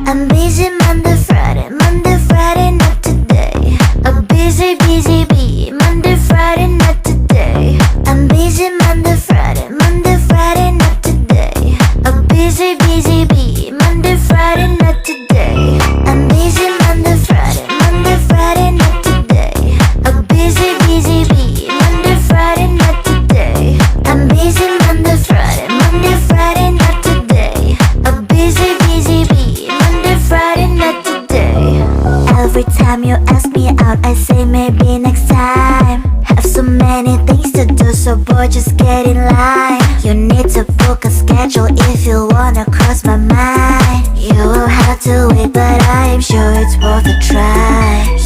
I'm busy Monday, Friday, not today. A busy, busy bee, Monday, Friday, not today. I'm busy Monday, Friday, not today. A busy, busy bee, Monday, Friday, not today. I'm busy Monday, Friday, not today. A busy, busy bee, Monday, Friday, not today. I'm busy Monday, Friday, not today. A busy, busy bee, Monday, Friday, not today. Every time you ask me out, I say maybe next time. Have so many things to do, so boy, just get in line. You need to book a schedule if you wanna cross my mind. You will have to wait, but I am sure it's worth a try.